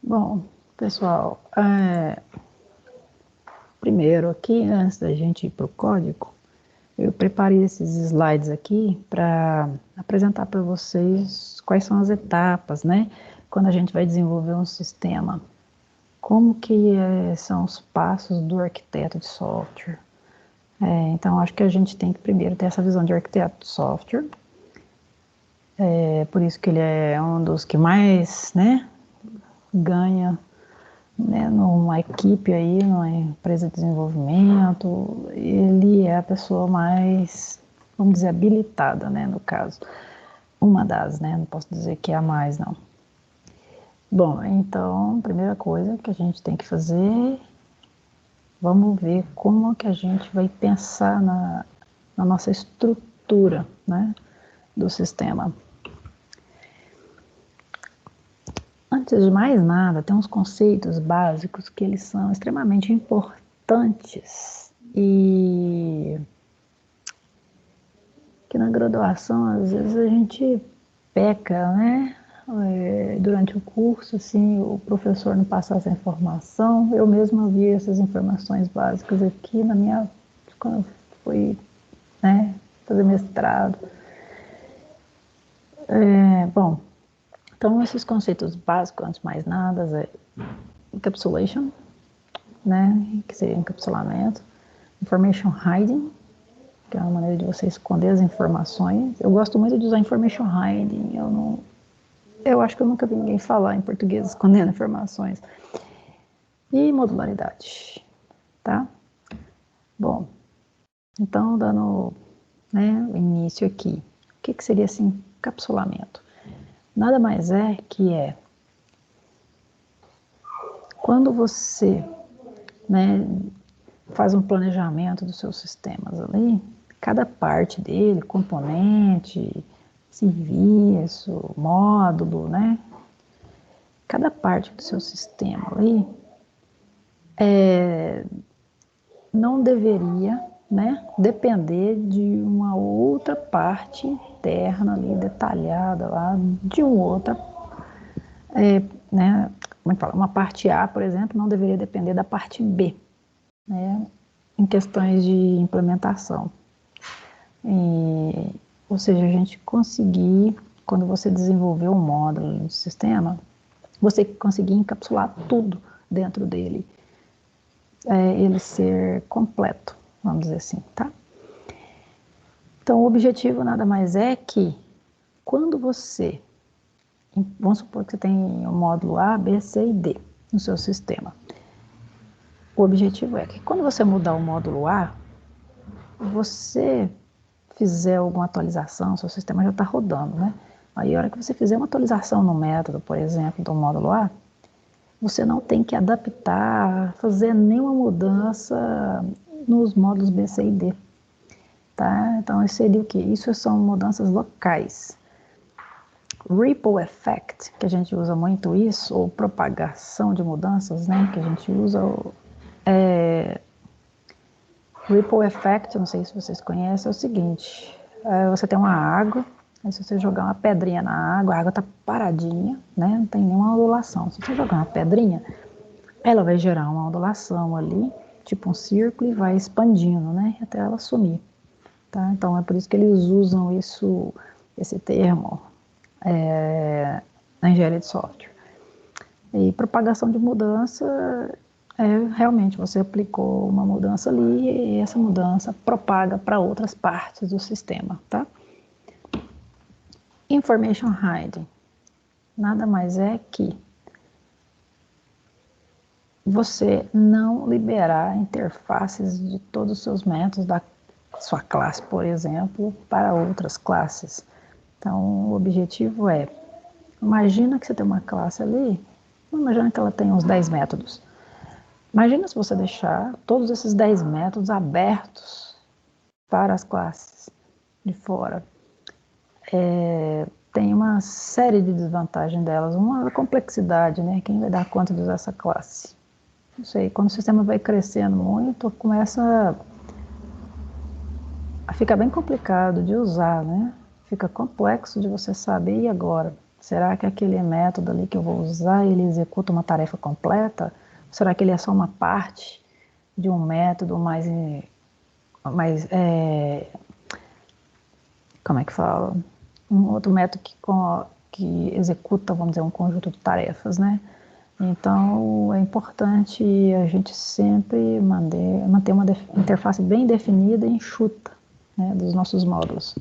Bom, pessoal, primeiro aqui, antes da gente ir para o código, eu preparei esses slides aqui para apresentar para vocês quais são as etapas, né? Quando a gente vai desenvolver um sistema, como que são os passos do arquiteto de software. Então, acho que a gente tem que primeiro ter essa visão de arquiteto de software. Por isso que ele é um dos que mais, né, ganha, né, numa equipe aí, numa empresa de desenvolvimento, ele é a pessoa mais, vamos dizer, habilitada, né, no caso. Uma das, né, não posso dizer que é a mais, não. Bom, então, primeira coisa que a gente tem que fazer, vamos ver como que a gente vai pensar na nossa estrutura, né, do sistema. Antes de mais nada, tem uns conceitos básicos que eles são extremamente importantes e que na graduação às vezes a gente peca, né? Durante o curso, assim, o professor não passa essa informação. Eu mesma vi essas informações básicas aqui quando eu fui, né, fazer mestrado. Bom, então esses conceitos básicos, antes de mais nada, é encapsulation, né, que seria encapsulamento, information hiding, que é uma maneira de você esconder as informações. Eu gosto muito de usar information hiding, eu acho que eu nunca vi ninguém falar em português escondendo informações. E modularidade, tá? Bom, então dando, né, o início aqui, o que seria esse encapsulamento? Nada mais é que quando você, né, faz um planejamento dos seus sistemas ali, cada parte dele, componente, serviço, módulo, né? Cada parte do seu sistema ali não deveria, né, depender de uma outra parte interna ali, detalhada lá, de outra, né, como é que fala? Uma parte A, por exemplo, não deveria depender da parte B, né, em questões de implementação. Ou seja, a gente conseguir, quando você desenvolver um módulo do sistema, você conseguir encapsular tudo dentro dele, ele ser completo, vamos dizer assim, tá? Então, o objetivo nada mais é que, quando você, vamos supor que você tem o módulo A, B, C e D no seu sistema. O objetivo é que, quando você mudar o módulo A, você fizer alguma atualização, seu sistema já está rodando, né? Aí, a hora que você fizer uma atualização no método, por exemplo, do módulo A, você não tem que adaptar, fazer nenhuma mudança nos módulos B, C e D. Tá? Então, isso seria o quê? Isso são mudanças locais. Ripple effect, que a gente usa muito isso, ou propagação de mudanças, né? Que a gente usa. Ripple effect, não sei se vocês conhecem, é o seguinte: você tem uma água, aí se você jogar uma pedrinha na água, a água está paradinha, né? Não tem nenhuma ondulação. Se você jogar uma pedrinha, ela vai gerar uma ondulação ali, tipo um círculo, e vai expandindo, né? Até ela sumir. Tá? Então é por isso que eles usam esse termo na engenharia de software. E propagação de mudança realmente você aplicou uma mudança ali e essa mudança propaga para outras partes do sistema, tá? Information hiding nada mais é que você não liberar interfaces de todos os seus métodos da sua classe, por exemplo, para outras classes. Então, o objetivo é, imagina que você tem uma classe ali, imagina que ela tem uns 10 métodos. Imagina se você deixar todos esses 10 métodos abertos para as classes de fora. Tem uma série de desvantagens delas, uma complexidade, né? Quem vai dar conta de usar essa classe? Não sei, quando o sistema vai crescendo muito, começa a ficar bem complicado de usar, né? Fica complexo de você saber, e agora? Será que aquele método ali que eu vou usar, ele executa uma tarefa completa? Será que ele é só uma parte de um método mais como é que fala? Um outro método que executa, vamos dizer, um conjunto de tarefas, né? Então, é importante a gente sempre manter uma interface bem definida e enxuta, né, dos nossos módulos.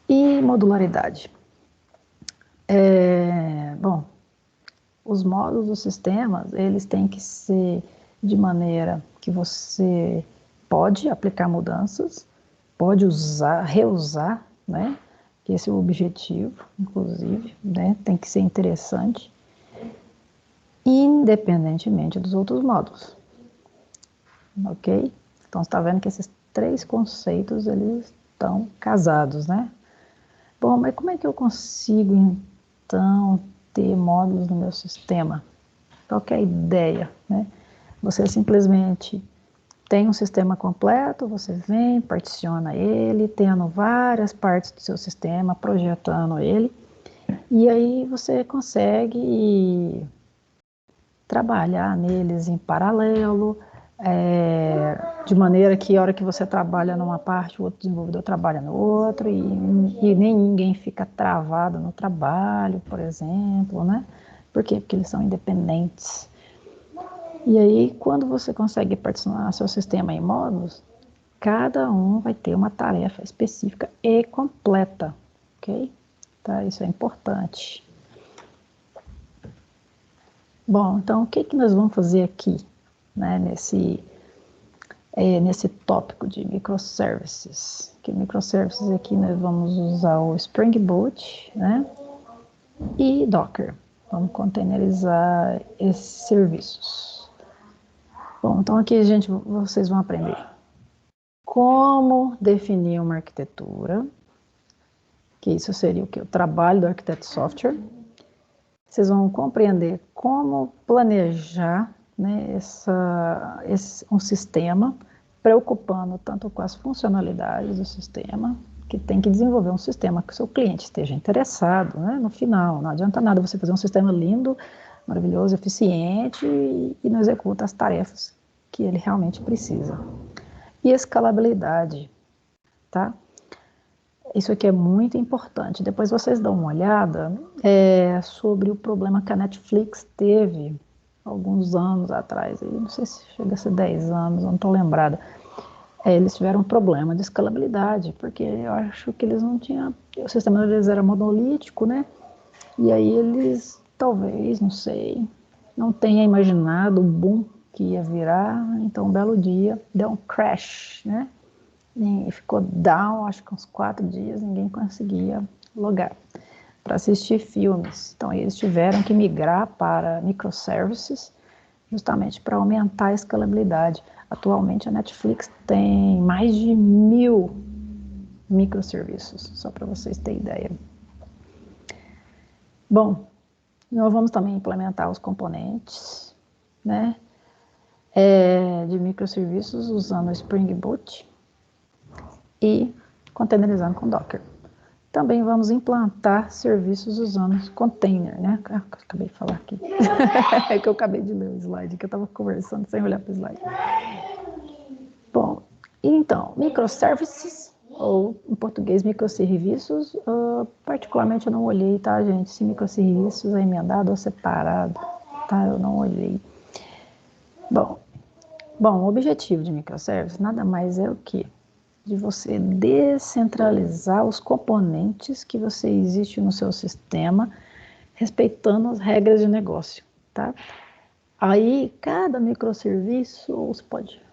E modularidade. Bom, os módulos dos sistemas, eles têm que ser de maneira que você pode aplicar mudanças, pode reusar, né? Que esse é o objetivo, inclusive, né? Tem que ser interessante, independentemente dos outros módulos, ok? Então, você está vendo que esses 3 conceitos, eles estão casados, né? Bom, mas como é que eu consigo, então, ter módulos no meu sistema? Qual que é a ideia, né? Você simplesmente tem um sistema completo, você vem, particiona ele, tendo várias partes do seu sistema, projetando ele, e aí você consegue trabalhar neles em paralelo, de maneira que a hora que você trabalha numa parte, o outro desenvolvedor trabalha no outro, e nem ninguém fica travado no trabalho, por exemplo, né? Por quê? Porque eles são independentes. E aí, quando você consegue particionar seu sistema em módulos, cada um vai ter uma tarefa específica e completa, ok? Tá? Isso é importante. Bom, então o que nós vamos fazer aqui, né, nesse tópico de microservices? Que microservices aqui nós vamos usar o Spring Boot, né, e Docker. Vamos containerizar esses serviços. Bom, então aqui, gente, vocês vão aprender como definir uma arquitetura, que isso seria o que? O trabalho do arquiteto de software. Vocês vão compreender como planejar, né, um sistema, preocupando tanto com as funcionalidades do sistema, que tem que desenvolver um sistema que o seu cliente esteja interessado, né, no final. Não adianta nada você fazer um sistema lindo, maravilhoso, eficiente e não executa as tarefas que ele realmente precisa. E escalabilidade, tá? Isso aqui é muito importante. Depois vocês dão uma olhada sobre o problema que a Netflix teve alguns anos atrás. Não sei se chega a ser 10 anos, não estou lembrada. Eles tiveram um problema de escalabilidade, porque eu acho que eles não tinham... O sistema deles era monolítico, né? E aí eles, talvez, não sei, não tenham imaginado o boom que ia virar. Então, um belo dia, deu um crash, né? E ficou down, acho que uns 4 dias, ninguém conseguia logar para assistir filmes. Então, eles tiveram que migrar para microservices, justamente para aumentar a escalabilidade. Atualmente, a Netflix tem mais de 1.000 microserviços, só para vocês terem ideia. Bom, nós vamos também implementar os componentes, né, de microserviços usando o Spring Boot e containerizando com Docker. Também vamos implantar serviços usando container, né? Acabei de falar aqui. É que eu acabei de ler o slide, que eu estava conversando sem olhar para o slide. Bom, então, microservices, ou em português, microserviços, particularmente eu não olhei, tá, gente? Se microserviços é emendado ou separado, tá? Eu não olhei. Bom, o objetivo de microservices nada mais é o quê? De você descentralizar os componentes que você existe no seu sistema, respeitando as regras de negócio, tá? Aí, cada microserviço,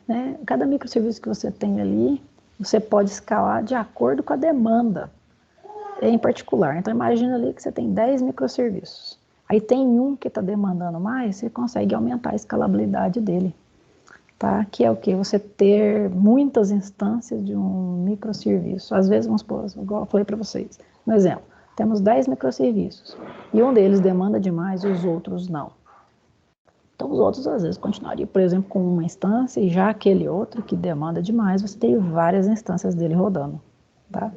né? Cada microserviço que você tem ali, você pode escalar de acordo com a demanda, em particular. Então, imagina ali que você tem 10 microserviços. Aí tem um que está demandando mais, você consegue aumentar a escalabilidade dele. Tá? Que é o que? Você ter muitas instâncias de um microserviço. Às vezes, vamos supor, igual eu falei para vocês, um exemplo, temos 10 microserviços e um deles demanda demais e os outros não. Então, os outros, às vezes, continuariam, por exemplo, com uma instância e já aquele outro que demanda demais, você tem várias instâncias dele rodando. Tá?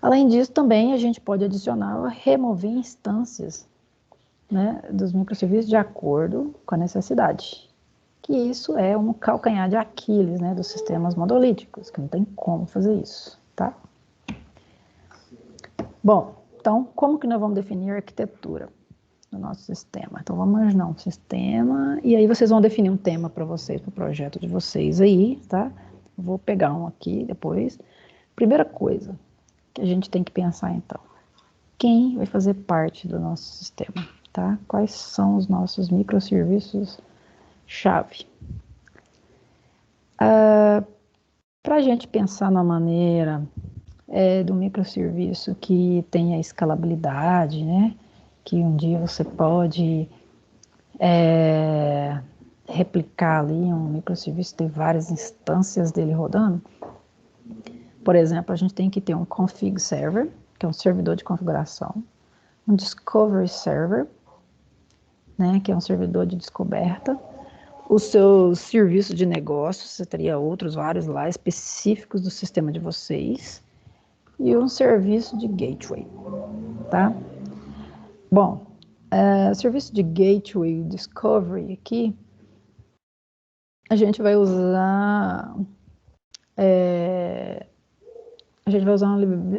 Além disso, também a gente pode adicionar ou remover instâncias, né, dos microserviços de acordo com a necessidade. Que isso é um calcanhar de Aquiles, né, dos sistemas monolíticos, que não tem como fazer isso, tá? Bom, então, como que nós vamos definir a arquitetura do nosso sistema? Então, vamos imaginar um sistema, e aí vocês vão definir um tema para vocês, para o projeto de vocês aí, tá? Vou pegar um aqui depois. Primeira coisa que a gente tem que pensar, então, quem vai fazer parte do nosso sistema, tá? Quais são os nossos microserviços-chave? Para a gente pensar na maneira do microserviço que tenha escalabilidade, né? Que um dia você pode replicar ali um microserviço, ter várias instâncias dele rodando. Por exemplo, a gente tem que ter um config server, que é um servidor de configuração, um discovery server, né, que é um servidor de descoberta, os seus serviços de negócio, você teria outros vários lá específicos do sistema de vocês, e um serviço de gateway, tá? Bom, serviço de gateway discovery aqui, a gente vai usar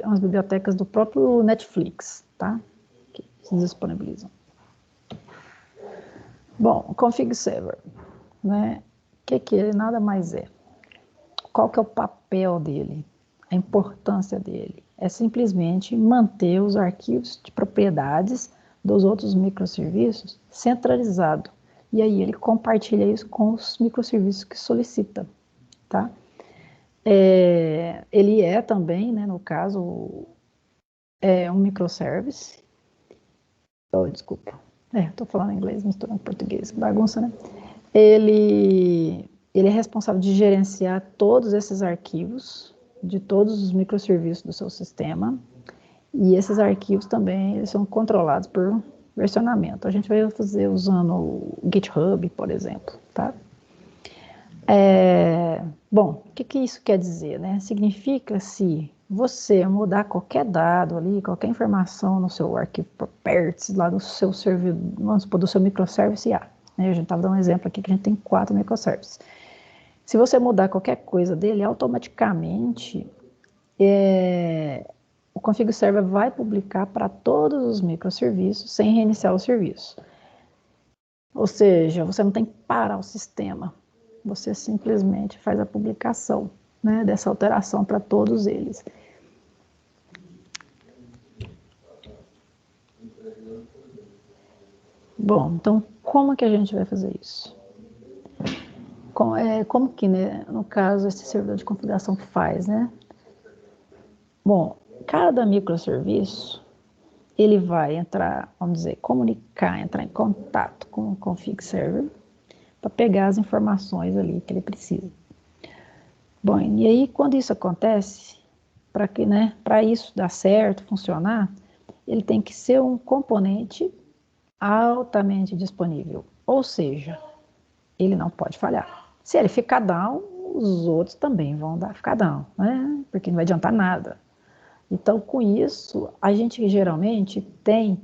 umas bibliotecas do próprio Netflix, tá? Que se disponibilizam. Bom, o config server, né? O que ele nada mais é? Qual que é o papel dele? A importância dele? É simplesmente manter os arquivos de propriedades dos outros microserviços centralizado. E aí ele compartilha isso com os microserviços que solicita, tá? Ele é também, né, no caso, um microservice. Oh, desculpa. Estou falando inglês, misturando português. Bagunça, né? Ele é responsável de gerenciar todos esses arquivos de todos os microserviços do seu sistema. E esses arquivos também eles são controlados por versionamento. A gente vai fazer usando o GitHub, por exemplo, tá? Bom, o que isso quer dizer, né? Significa se você mudar qualquer dado ali, qualquer informação no seu arquivo properties, lá do seu servidor, vamos supor, do seu microservice A, né? A gente estava dando um exemplo aqui que a gente tem 4 microservices. Se você mudar qualquer coisa dele, automaticamente o config server vai publicar para todos os microserviços sem reiniciar o serviço. Ou seja, você não tem que parar o sistema. Você simplesmente faz a publicação, né, dessa alteração para todos eles. Bom, então como que a gente vai fazer isso? Como que, né, no caso, esse servidor de configuração faz, né? Bom, cada microserviço, ele vai entrar, vamos dizer, entrar em contato com o config server para pegar as informações ali que ele precisa. Bom, e aí quando isso acontece, para isso dar certo, funcionar, ele tem que ser um componente altamente disponível, ou seja, ele não pode falhar. Se ele ficar down, os outros também vão ficar down, né? Porque não vai adiantar nada. Então, com isso, a gente geralmente tem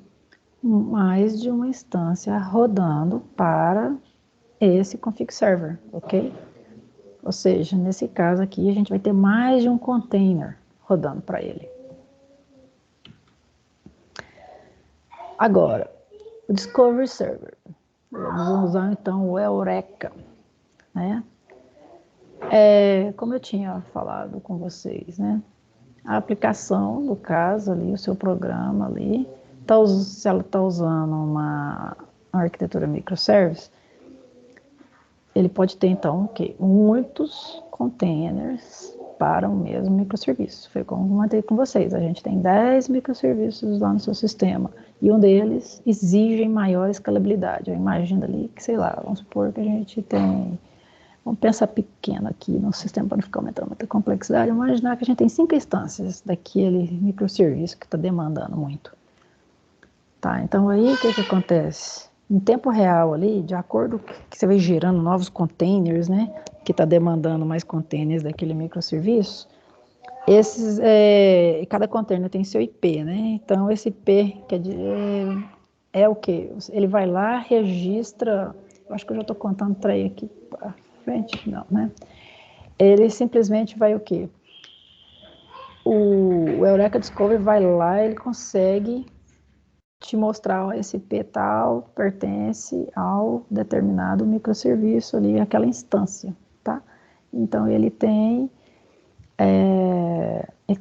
mais de uma instância rodando para esse config server, ok? Ou seja, nesse caso aqui, a gente vai ter mais de um container rodando para ele. Agora, o Discovery Server. Vamos usar então o Eureka, né? Como eu tinha falado com vocês, né? A aplicação, no caso ali, o seu programa ali, se ela está usando uma arquitetura microservice, ele pode ter então o quê? Muitos containers para o mesmo microserviço. Foi como eu comentei com vocês, a gente tem 10 microserviços lá no seu sistema e um deles exige maior escalabilidade. Eu imagino ali que, sei lá, vamos supor que a gente tem, vamos pensar pequeno aqui no sistema para não ficar aumentando muita complexidade, vamos imaginar que a gente tem 5 instâncias daquele microserviço que está demandando muito. Tá, então aí o que acontece? Em tempo real ali, de acordo com que você vai gerando novos containers, né, que está demandando mais containers daquele microserviço, Cada container tem seu IP, né? Então, esse IP é o quê? Ele vai lá, registra, eu acho que eu já estou contando para ele aqui para frente, não, né? Ele simplesmente vai o quê? O Eureka Discovery vai lá, ele consegue te mostrar, ó, esse IP tal pertence ao determinado microserviço ali, aquela instância, tá? Então, ele tem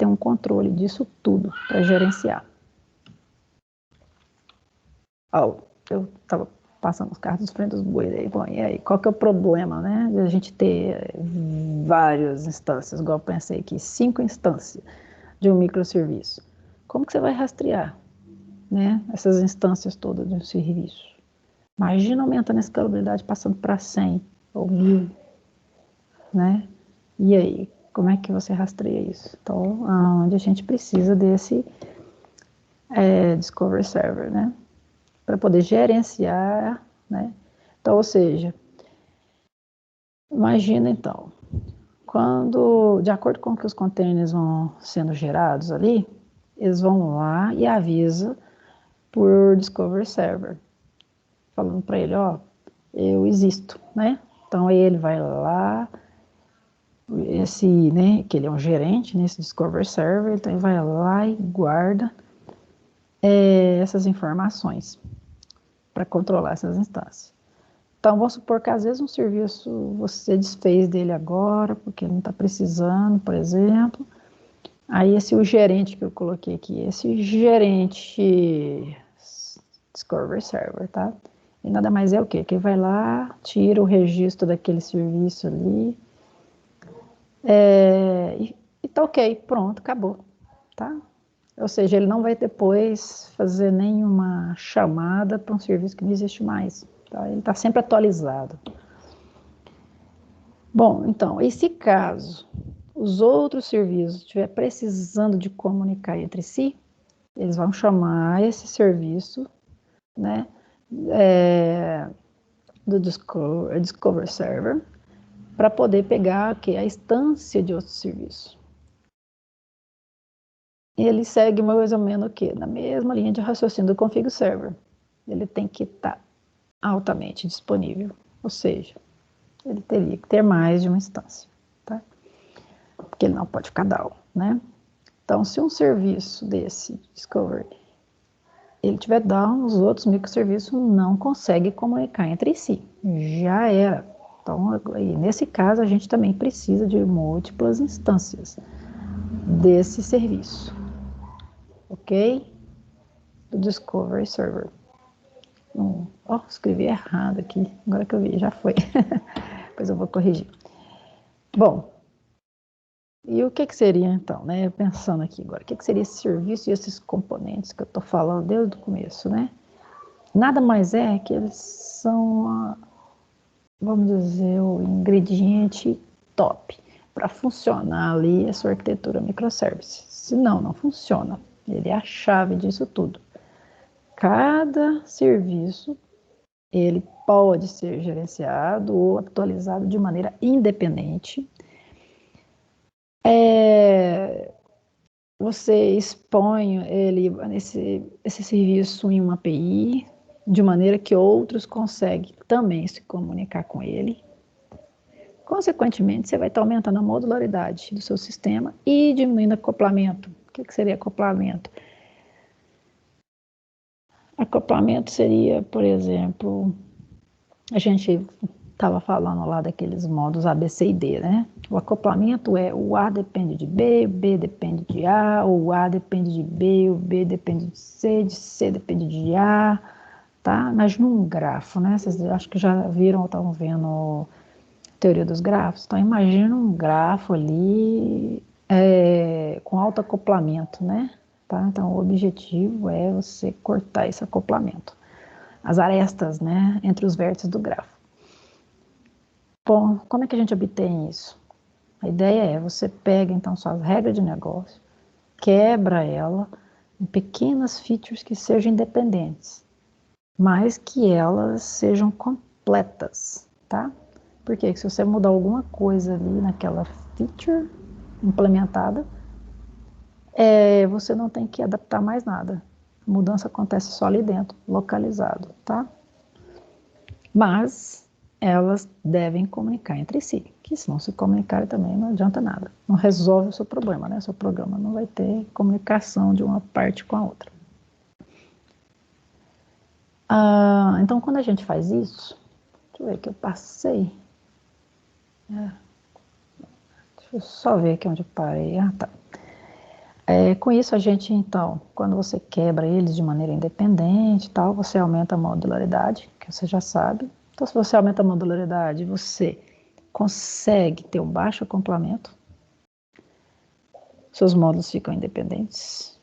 um controle disso tudo para gerenciar. Ó, eu estava passando os carros dos frente dos bois aí, bom, e aí, qual que é o problema, né, de a gente ter várias instâncias, igual eu pensei aqui, 5 instâncias de um microserviço. Como que você vai rastrear, né, essas instâncias todas de um serviço? Imagina aumentando a escalabilidade passando para 100 ou 1000, né? E aí, como é que você rastreia isso? Então, onde a gente precisa desse Discovery Server, né? Para poder gerenciar, né? Então, ou seja, imagina então, de acordo com que os containers vão sendo gerados ali, eles vão lá e avisa por Discovery Server, falando para ele, ó, eu existo, né? Então aí ele vai lá, né, que ele é um gerente nesse Discovery Server, então ele vai lá e guarda essas informações para controlar essas instâncias. Então, vamos supor que às vezes um serviço você desfez dele agora, porque ele não está precisando, por exemplo. Aí o gerente que eu coloquei aqui, esse gerente Discovery Server, tá? E nada mais é o quê? Que ele vai lá, tira o registro daquele serviço ali, e tá ok, pronto, acabou, tá? Ou seja, ele não vai depois fazer nenhuma chamada para um serviço que não existe mais, tá? Ele está sempre atualizado. Bom, então, e se caso os outros serviços estiver precisando de comunicar entre si, eles vão chamar esse serviço, né, do Discover Server, para poder pegar aqui, a instância de outro serviço. Ele segue mais ou menos o quê? Na mesma linha de raciocínio do Config Server. Ele tem que estar altamente disponível, ou seja, ele teria que ter mais de uma instância, tá? Porque ele não pode ficar down, né? Então, se um serviço desse Discovery ele tiver down, os outros microserviços não conseguem comunicar entre si. Já era. Então, nesse caso, a gente também precisa de múltiplas instâncias desse serviço, ok? Do Discovery Server. Escrevi errado aqui, agora que eu vi, já foi. Depois eu vou corrigir. Bom, e o que seria então, né? Pensando aqui agora, o que seria esse serviço e esses componentes que eu estou falando desde o começo, né? Nada mais é que eles são, vamos dizer, o ingrediente top para funcionar ali essa arquitetura microservice. Senão, não funciona. Ele é a chave disso tudo. Cada serviço, ele pode ser gerenciado ou atualizado de maneira independente. Você expõe esse serviço em uma API, de maneira que outros conseguem também se comunicar com ele. Consequentemente, você vai estar aumentando a modularidade do seu sistema e diminuindo acoplamento. O que seria acoplamento? Acoplamento seria, por exemplo, a gente estava falando lá daqueles modos A, B, C e D, né? O acoplamento é o A depende de B, o B depende de A, o A depende de B, o B depende de C depende de A, tá? Imagina um grafo, né? Vocês acho que já viram ou estão vendo teoria dos grafos? Então, imagina um grafo ali com alto acoplamento, né? Tá? Então, o objetivo é você cortar esse acoplamento, as arestas, né, entre os vértices do grafo. Bom, como é que a gente obtém isso? A ideia é, você pega então suas regras de negócio, quebra ela em pequenas features que sejam independentes, mas que elas sejam completas, tá? Porque se você mudar alguma coisa ali naquela feature implementada, Você não tem que adaptar mais nada. A mudança acontece só ali dentro, localizado, tá? Mas elas devem comunicar entre si, que se não se comunicarem também não adianta nada. Não resolve o seu problema, né? Seu programa não vai ter comunicação de uma parte com a outra. Então, quando a gente faz isso, deixa eu ver que eu passei. Deixa eu só ver aqui onde eu parei. Tá. Com isso, a gente, então, quando você quebra eles de maneira independente, tal, você aumenta a modularidade, que você já sabe. Então, se você aumenta a modularidade, você consegue ter um baixo acoplamento, seus módulos ficam independentes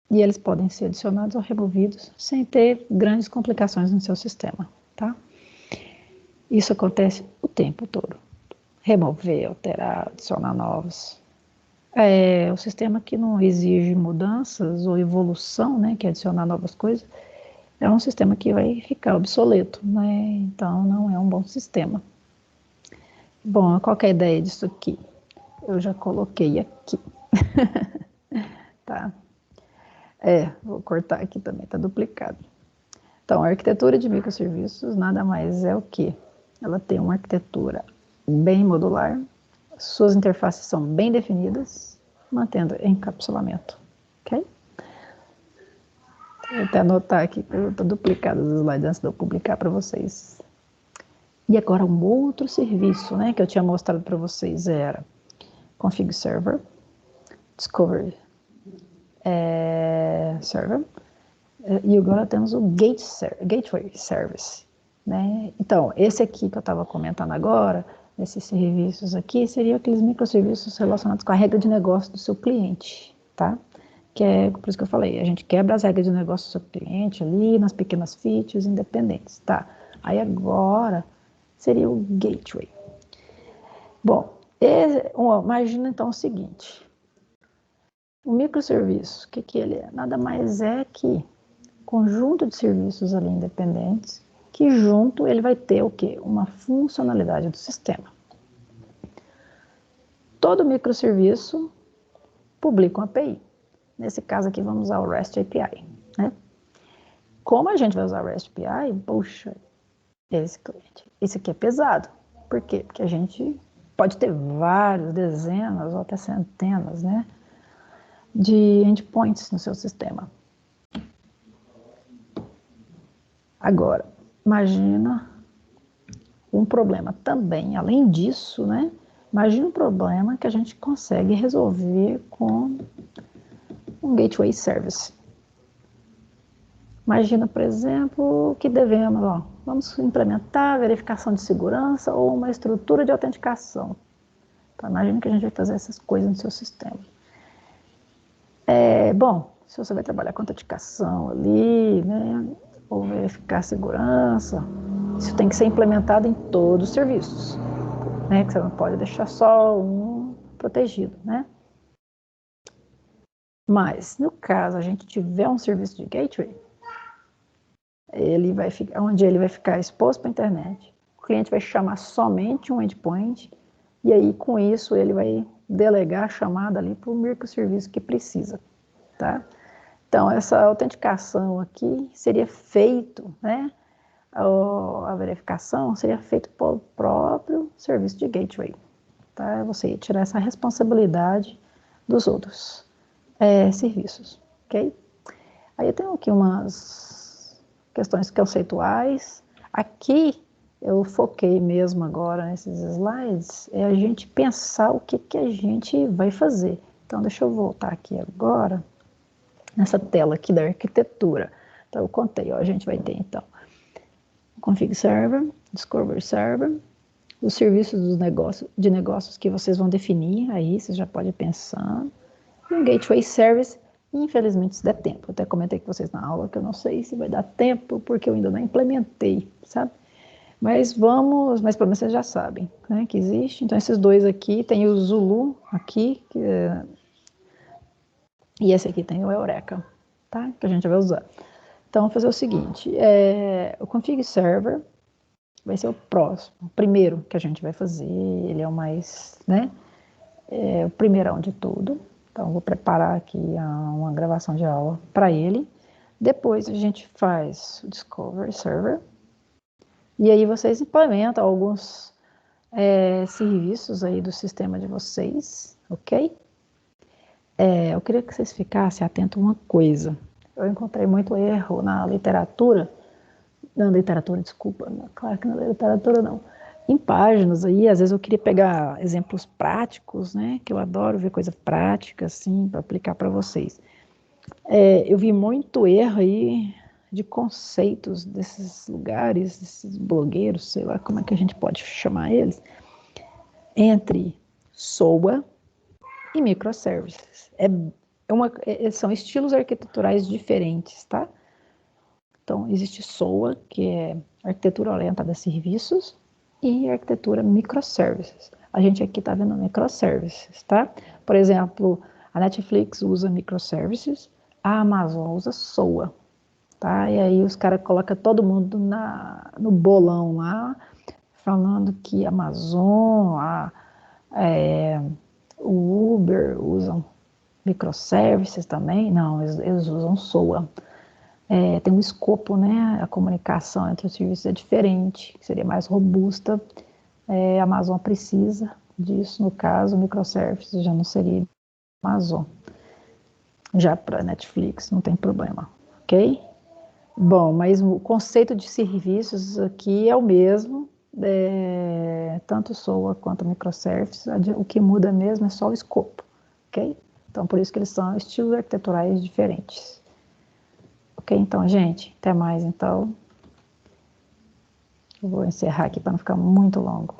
e eles podem ser adicionados ou removidos sem ter grandes complicações no seu sistema, tá? Isso acontece o tempo todo. Remover, alterar, adicionar novos. O sistema que não exige mudanças ou evolução, né, que é adicionar novas coisas, é um sistema que vai ficar obsoleto, né? Então não é um bom sistema. Bom, qual que é a ideia disso aqui? Eu já coloquei aqui. Tá? Vou cortar aqui também, tá duplicado. Então, a arquitetura de microserviços nada mais é o que? Ela tem uma arquitetura bem modular, suas interfaces são bem definidas, mantendo encapsulamento, ok? Vou até anotar aqui, eu estou duplicado os slides antes de eu publicar para vocês. E agora um outro serviço, né, que eu tinha mostrado para vocês era Config Server, Discovery Server, e agora temos o Gateway Service, né? Então, esse aqui que eu estava comentando agora, esses serviços aqui, seriam aqueles microserviços relacionados com a regra de negócio do seu cliente, tá? Que é por isso que eu falei, a gente quebra as regras de negócio do seu cliente ali, nas pequenas features independentes, tá? Aí agora seria o Gateway. Bom, imagina então o seguinte, o microserviço, o que ele é? Nada mais é que conjunto de serviços ali independentes, que junto ele vai ter o quê? Uma funcionalidade do sistema. Todo microserviço publica uma API. Nesse caso aqui vamos usar o REST API, né? Como a gente vai usar o REST API, puxa, esse aqui é pesado. Por quê? Porque a gente pode ter várias, dezenas ou até centenas, né, de endpoints no seu sistema. Agora, imagina um problema também, além disso, né? Imagina um problema que a gente consegue resolver com um Gateway Service. Imagina, por exemplo, que vamos implementar verificação de segurança ou uma estrutura de autenticação. Então, imagina que a gente vai fazer essas coisas no seu sistema. Bom, se você vai trabalhar com autenticação ali, né, ou verificar a segurança, isso tem que ser implementado em todos os serviços, né, que você não pode deixar só um protegido, né? Mas, no caso, a gente tiver um serviço de gateway, onde ele vai ficar exposto para a internet, o cliente vai chamar somente um endpoint, e aí, com isso, ele vai delegar a chamada ali para o microserviço que precisa, tá? Então, essa autenticação aqui seria feito, né? A verificação seria feita pelo próprio serviço de gateway, tá? Você ia tirar essa responsabilidade dos outros serviços, ok? Aí eu tenho aqui umas questões conceituais. Aqui eu foquei mesmo agora nesses slides, é a gente pensar o que a gente vai fazer. Então, deixa eu voltar aqui agora, nessa tela aqui da arquitetura. Então, eu contei, ó, a gente vai ter, então, Config Server, Discovery Server, os serviços de negócios que vocês vão definir, aí você já pode pensar, e um Gateway Service, infelizmente se der tempo. Eu até comentei com vocês na aula que eu não sei se vai dar tempo, porque eu ainda não implementei, sabe? Mas mas pelo menos vocês já sabem, né, que existe. Então, esses dois aqui, tem o Zulu aqui, e esse aqui tem o Eureka, tá? Que a gente vai usar. Então, vamos fazer o seguinte, o Config Server vai ser o próximo, o primeiro que a gente vai fazer, ele é o mais, né, o primeirão de tudo. Então, vou preparar aqui uma gravação de aula para ele. Depois a gente faz o Discovery Server. E aí vocês implementam alguns serviços aí do sistema de vocês, ok? Eu queria que vocês ficassem atentos a uma coisa. Eu encontrei muito erro na literatura. Não, literatura, desculpa. Claro que na literatura não. Em páginas aí, às vezes eu queria pegar exemplos práticos, né? Que eu adoro ver coisa prática, assim, para aplicar para vocês. Eu vi muito erro aí de conceitos desses lugares, desses blogueiros, sei lá como é que a gente pode chamar eles, entre SOA e microservices. São estilos arquiteturais diferentes, tá? Então, existe SOA, que é arquitetura orientada a serviços, e arquitetura microservices. A gente aqui está vendo microservices, tá? Por exemplo, a Netflix usa microservices, a Amazon usa SOA, tá? E aí os caras colocam todo mundo no bolão lá, falando que a Amazon, o Uber usam microservices também. Não, eles usam SOA. Tem um escopo, né? A comunicação entre os serviços é diferente, seria mais robusta. A Amazon precisa disso, no caso, o microservices já não seria Amazon. Já para Netflix não tem problema, ok? Bom, mas o conceito de serviços aqui é o mesmo, tanto SOA quanto microservices, o que muda mesmo é só o escopo, ok? Então, por isso que eles são estilos arquiteturais diferentes. Ok, então, gente, até mais, então. Eu vou encerrar aqui para não ficar muito longo.